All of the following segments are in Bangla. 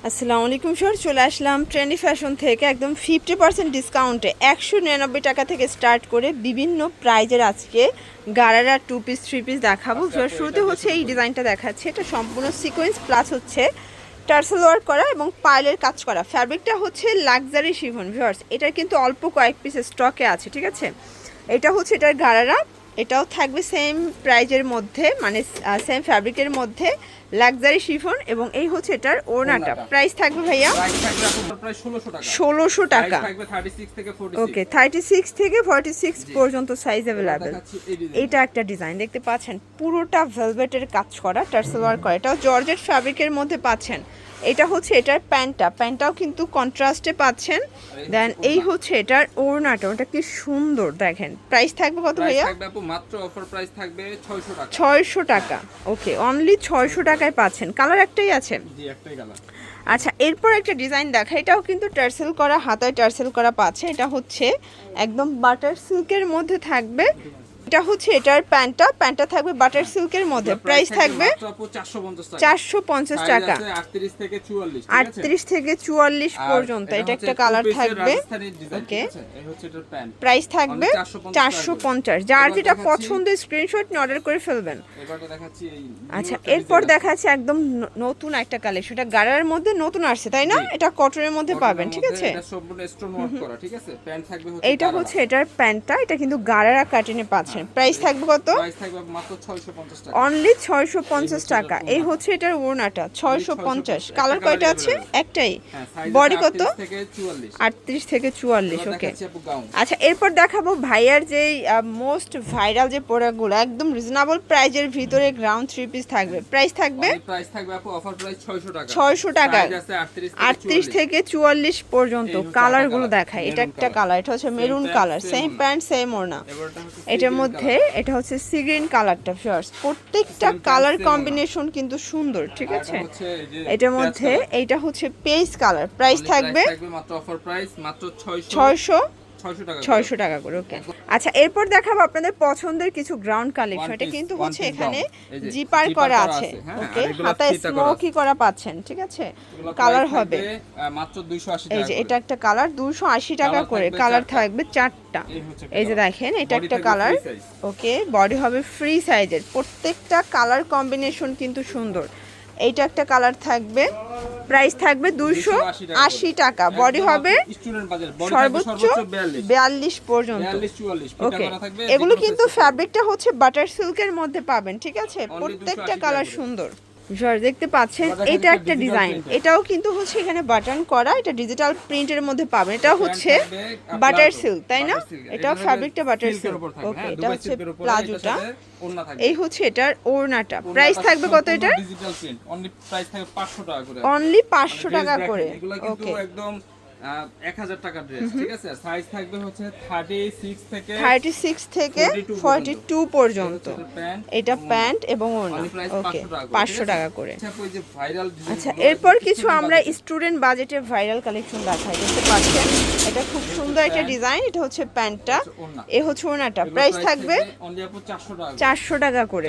আসসালামু আলাইকুম স্যার, চলে আসলাম ট্রেন্ডি ফ্যাশন থেকে একদম 50% ডিসকাউন্টে 199 টাকা থেকে স্টার্ট করে বিভিন্ন প্রাইজের আজকে গারারা 2 পিস 3 পিস দেখাবো। স্যার শুরুতে হচ্ছে এই ডিজাইনটা দেখাচ্ছে, এটা সম্পূর্ণ সিকোয়েন্স প্লাস হচ্ছে টার্সেল ওয়ার্ক করা এবং পাইলের কাজ করা। ফ্যাব্রিকটা হচ্ছে লাক্সারি শিফন ভিউয়ার্স, এটা কিন্তু অল্প কয়েক পিসের স্টকে আছে, ঠিক আছে। এটা হচ্ছে এটার গারারা, এটাও থাকবে সেম প্রাইজের মধ্যে, মানে সেম ফ্যাব্রিকের মধ্যে লাক্সারি শিফন, এবং এই হচ্ছে এটার ওড়নাটা। প্রাইস থাকবে ভাইয়া 1600 টাকা। ওকে, 36 থেকে 46 পর্যন্ত সাইজ অ্যাভেলেবেল। এটা একটা ডিজাইন দেখতে পাচ্ছেন, পুরোটা ভেলভেটের কাজ করা, টার্সেল ওয়ার্ক করা, এটাও জর্জেট ফ্যাব্রিকের মধ্যে পাচ্ছেন। এটা হচ্ছে এটার প্যান্টটাও কিন্তু কন্ট্রাস্টে পাচ্ছেন। দেন এই হচ্ছে এটার ওড়নাটা, ওটা কি সুন্দর দেখেন। প্রাইস থাকবে কত ভাইয়া? মাত্র অফার প্রাইস থাকবে 600 টাকা। 600 টাকা। ওকে, অনলি 600 টাকায় পাচ্ছেন। কালার একটাই আছে? জি, একটাই কালার। আচ্ছা, এরপর একটা ডিজাইন দেখা, এটাও কিন্তু টার্সেল করা, হাতায় টার্সেল করা পাচ্ছে। এটা হচ্ছে একদম বাটার সিল্কের মধ্যে থাকবে। এটা হচ্ছে এটার প্যান্টটা থাকবে বাটার সিল্কের মধ্যে। প্রাইস থাকবে 450 টাকা। 38 থেকে 44 পর্যন্ত। এটা একটা কালার থাকবে। ওকে, প্রাইস থাকবে 450। যার যেটা পছন্দ স্ক্রিনশট নিয়ে অর্ডার করে ফেলবেন। আচ্ছা, এরপর দেখাচ্ছে একদম নতুন একটা কালেকশন, এটা গারার মধ্যে নতুন আসছে, তাই না? এটা কটনের মধ্যে পাবেন, ঠিক আছে। এইটা হচ্ছে এটার প্যান্টটা, এটা কিন্তু গারারা কাটিনে পাচ্ছে। প্রাইস থাকবে কত? অনলি 650 টাকা। এই হচ্ছে এটার ওড়নাটা 650। কালার কয়টা আছে? একটাই। বডি কত? 38 থেকে 44। ওকে, আচ্ছা, এরপর দেখাবো ভাইয়ার যে মোস্ট ভাইরাল যে প্রোডাক্টগুলো একদম রিজনেবল প্রাইজের ভিতরে গ্রাউন্ড 3 পিস থাকবে। প্রাইস থাকবে 600 টাকা। 38 থেকে 44 পর্যন্ত। কালারগুলো দেখায়, এটা একটা কালার, এটা হচ্ছে maroon colour, same pant same ওড়না। এটার মধ্যে এটা হচ্ছে সি গ্রিন কালারটা ফিয়ার্স, প্রত্যেকটা কালার কম্বিনেশন কিন্তু সুন্দর, ঠিক আছে। এটার মধ্যে এইটা হচ্ছে পেস্ট কালার। প্রাইস থাকবে মাত্র অফার প্রাইস মাত্র 600 টাকা করে। ওকে, আচ্ছা, এরপর দেখাবো আপনাদের পছন্দের কিছু গ্রাউন্ড কালেকশন। এটা কিন্তু হচ্ছে এখানে জিপার করা আছে। ওকে, হাতায় স্মোকি করা পাচ্ছেন, ঠিক আছে। কালার হবে মাত্র 280 টাকা। এই যে এটা একটা কালার 280 টাকা করে। কালার থাকবে 4টা। এই যে দেখেন, এটা একটা কালার। ওকে, বডি হবে ফ্রি সাইজের। প্রত্যেকটা কালার কম্বিনেশন কিন্তু সুন্দর। এইটা একটা কালার থাকবে। প্রাইস থাকবে 280 টাকা। বডি হবে সর্বোচ্চ 42 পর্যন্ত। ওকে, এগুলো কিন্তু ফ্যাব্রিকটা হচ্ছে বাটার সিল্কের মধ্যে পাবেন, ঠিক আছে। প্রত্যেকটা কালার সুন্দর। দেখতে পাচ্ছেন, এটা একটা ডিজাইন, এটাও কিন্তু হচ্ছে এখানে বাটন করা, এটা ডিজিটাল প্রিন্টের মধ্যে পাবেন। এটা হচ্ছে বাটার সিল্ক, তাই না? এটাও ফ্যাব্রিকটা বাটার সিল্ক। ওকে, এটা হচ্ছে প্লাজোটা। এই হচ্ছে এটার ওড়নাটা। প্রাইস থাকবে কত এটার? ডিজিটাল প্রিন্ট অনলি প্রাইস থাকবে 500 টাকা করে। অনলি 500 টাকা করে। ওকে, একদম 1000 টাকা ড্রেস, ঠিক আছে। সাইজ থাকবে হচ্ছে 36 থেকে 42 পর্যন্ত। এটা প্যান্ট এবং ওড়না। ওকে, 500 টাকা করে। আচ্ছা, এরপর কিছু আমরা স্টুডেন্ট বাজেটে ভাইরাল কালেকশন দেখাই। দেখতে পাচ্ছেন, এটা খুব সুন্দর একটা ডিজাইন। এটা হচ্ছে প্যান্টটা, এ হচ্ছে ওড়নাটা। প্রাইস থাকবে 400 টাকা করে।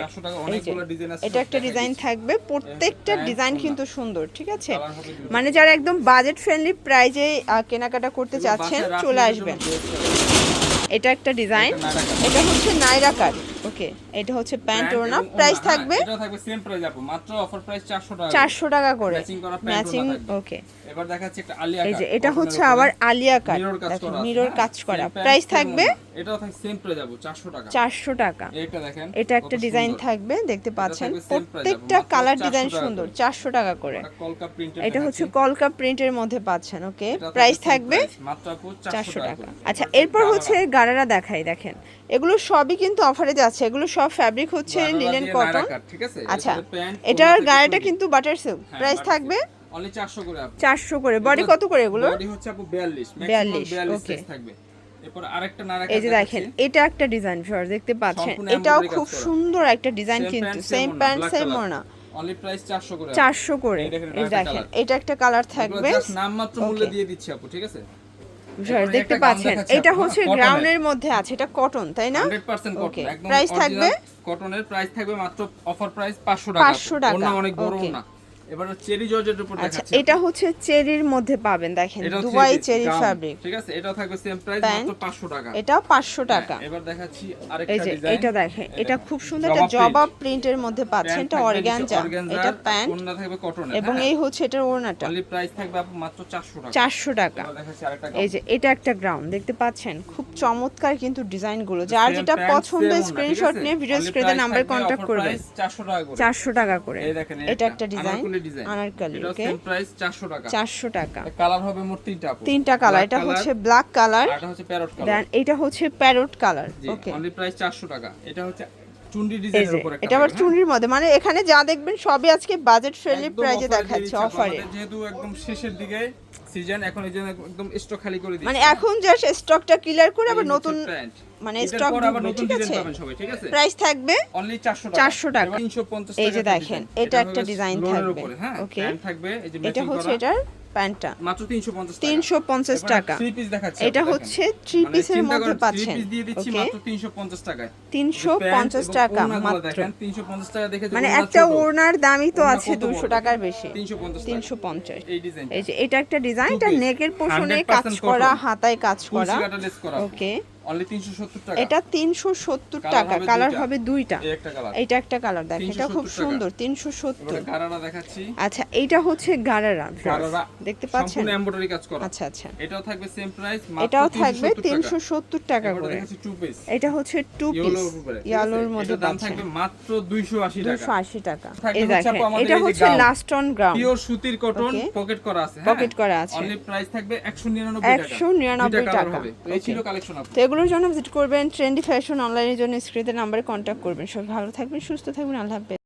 এটা একটা ডিজাইন থাকবে, প্রত্যেকটা ডিজাইন কিন্তু সুন্দর, ঠিক আছে। মানে যারা একদম বাজেট ফ্রেন্ডলি প্রাইজে কেনাকাটা করতে চাচ্ছেন চলে আসবেন। এটা একটা ডিজাইন, এটা হচ্ছে নাইরা কাট। ওকে, এটা হচ্ছে প্যান্ট ওড়না। প্রাইস থাকবে এটা থাকবে সেম প্রাইস আপু, মাত্র অফার প্রাইস 400 টাকা করে। ম্যাচিং। ওকে, এবার দেখাচ্ছি একটা আলিয়া কাট। এই যে এটা হচ্ছে আবার আলিয়া কাট, দেখেন মিরর কাজ করা। প্রাইস থাকবে এটাও থাকবে সেম প্রাইস আপু, 400 টাকা। 400 টাকা। এটা দেখেন, এটা একটা ডিজাইন থাকবে, দেখতে পাচ্ছেন। প্রত্যেকটা কালার ডিজাইন সুন্দর। 400 টাকা করে। এটা হচ্ছে কলকা প্রিন্টের মধ্যে পাচ্ছেন। ওকে, প্রাইস থাকবে মাত্র আপু 400 টাকা। আচ্ছা, এরপর হচ্ছে গারারা দেখাই। দেখেন, এগুলো সবই কিন্তু অফারে যাচ্ছে। এগুলো সব ফ্যাব্রিক হচ্ছে লিনেন কটন, ঠিক আছে। আচ্ছা, এটার গারাটা কিন্তু বাটার সিল্ক। প্রাইস থাকবে অনলি 400 করে আপু। 400 করে। বডি কত করে এগুলো? বডি হচ্ছে আপু 42 ওকে, থাকবে। এরপর আরেকটা নারাকা। এই যে দেখেন, এটা একটা ডিজাইন ভিউয়ার্স, দেখতে পাচ্ছেন। এটাও খুব সুন্দর একটা ডিজাইন, কিন্তু সেম প্যান্ট সেম ওড়না। অনলি প্রাইস 400 করে। 400 করে। এই দেখেন, এটা একটা কালার থাকবে। জাস্ট নাম মাত্র মূল্য দিয়ে দিচ্ছি আপু, ঠিক আছে। দেখতে পাচ্ছেন, এটা হচ্ছে গ্রাউন্ডের মধ্যে আছে, এটা কটন, তাই না? 100% কটন। একদম প্রাইস থাকবে কটনের প্রাইস থাকবে মাত্র অফার প্রাইস 500 টাকা। 500 টাকা। ওনা অনেক বড় ওনা। এবার চেরি জর্জেটের উপর আচ্ছা দেখাচ্ছি। এটা হচ্ছে চেরির মধ্যে পাবেন, দেখেন এটাও Dubai 3 piece cherry gown, fabric. ঠিক আছে, এটাও থাকবে সেম প্রাইস মাত্র 500 টাকা। এটাও 500 টাকা। হ্যাঁ, এবার দেখাচ্ছি এই আরেকটা যে ডিজাইন। এটা দেখেন, এটা খুব সুন্দর একটা জবাব প্রিন্টের মধ্যে পাচ্ছেন, এটা অর্গানজা, এটা প্যান্ট ওড়না থাকবে কটনের। এবং এই হচ্ছে এটার ওড়নাটা অনলি প্রাইস থাকবে আপু মাত্র 400 টাকা। 400 টাকা। এবার দেখাচ্ছি আরেকটা এই যে এটা একটা গ্রাউন্ড দেখতে পাচ্ছেন, খুব চমৎকার কিন্তু ডিজাইনগুলো। যার যেটা পছন্দ স্ক্রিনশট নিয়ে ভিডিও স্ক্রিনে নাম্বারে কন্টাক্ট করবেন। 400 টাকা করে। 400 টাকা করে। এই দেখেন এটা একটা ডিজাইন, আনারকলি। এটা ওকে, সেম প্রাইস 400 টাকা। 400 টাকা। কালার হবে মোট 3টা আপু। 3টা কালার, এটা হচ্ছে ব্ল্যাক কালার, আর এটা হচ্ছে প্যারট কালার। দেন এটা হচ্ছে প্যারট কালার। জি, ওকে, অনলি প্রাইস 400 টাকা। এটা হচ্ছে চুন্ডি এই ডিজাইনের যে উপর একটা। এটা আবার চুনরির মধ্যে, মানে এখানে যা দেখবেন সবই আজকে বাজেট ফ্রেন্ডলি একদম প্রাইসে offer দিয়ে দেখাচ্ছে, দিচ্ছি আপু। অফারে। আমাদের যেহেতু একদম শেষের দিকে সিজন, এখন এই জন্য একদম স্টক খালি করে দিচ্ছি। মানে এখন জাস্ট স্টকটা ক্লিয়ার করে আবার এই নতুন হচ্ছে প্যান্ট। মানে এটার স্টক পর আবার ঢুকবে, নতুন ঠিক ডিজাইন আছে। পাবেন সবাই, ঠিক আছে। প্রাইস থাকবে অনলি 400 টাকা। 400 টাকা। এবার 350 টাকা। এই যে দেখেন, এটা একটা ডিজাইন থাকবে। ওকে, প্যান্ট থাকবে এই যে এটা ম্যাচিং হচ্ছে করা। এটার প্যান্টটা মাত্র 350 টাকা। 350 টাকা। 3 পিস দেখাচ্ছি। এটা হচ্ছে 3 পিসের মধ্যে পাচ্ছেন। 3 পিস দিয়ে দিচ্ছি ওকে, মাত্র 350 টাকায়। 350 টাকা মাত্র। দেখেন 350 টাকা দেখে মানে একটা ওড়নার দামই তো আছে 200 টাকার বেশি। 350 350। এই ডিজাইন। এই যে এটা একটা ডিজাইন, এটা piece, নেকের পোর্শনে 100% কাজ করা, cotton, হাতায় কাজ ফুল করা। সিগাটা লেস করা। ওকে, অনলি 370 টাকা। এটা 370 Colour টাকা। হবে কালার দুইটা। হবে দুইটা। এই একটা কালার। এটা একটা কালার দেখেন, এটা খুব 370 টাকা। সুন্দর, এবারে 370। গারারা দেখাচ্ছি। আচ্ছা এইটা হচ্ছে গারারা, গারারা দেখতে পাচ্ছেন। সম্পূর্ণ এমব্রয়ডারি কাজ করা। আচ্ছা আচ্ছা, এটাও থাকবে সেম প্রাইস মাত্র এটাও থাকবে 370 টাকা। 370 টাকা এবারে করে। দেখাচ্ছি 2 পিস। এটা হচ্ছে 2 পিস ইয়েলোর উপরে। ইয়ালোর মধ্যে এটার দাম পাচ্ছেন থাকবে মাত্র 280 টাকা। 280 টাকা। থাকবে এই হচ্ছে দেখেন, আপু আমাদের এটা এই যে হচ্ছে gown। Last on ground, pure সুতির কটন, Okay. পকেট করা আছে। পকেট করা আছে। অনলি প্রাইস থাকবে 199 টাকা। 199 দুইটা colour টাকা। হবে। তো এই Okay. ছিল কালেকশন আপু। তো এগুলোর জন্য ভিজিট করবেন ট্রেন্ডি ফ্যাশন অনলাইনের জন্য স্ক্রিনের নাম্বারে কন্ট্যাক্ট করবেন। সবাই ভালো থাকবেন, সুস্থ থাকবেন, আল্লাহ হাফেজ।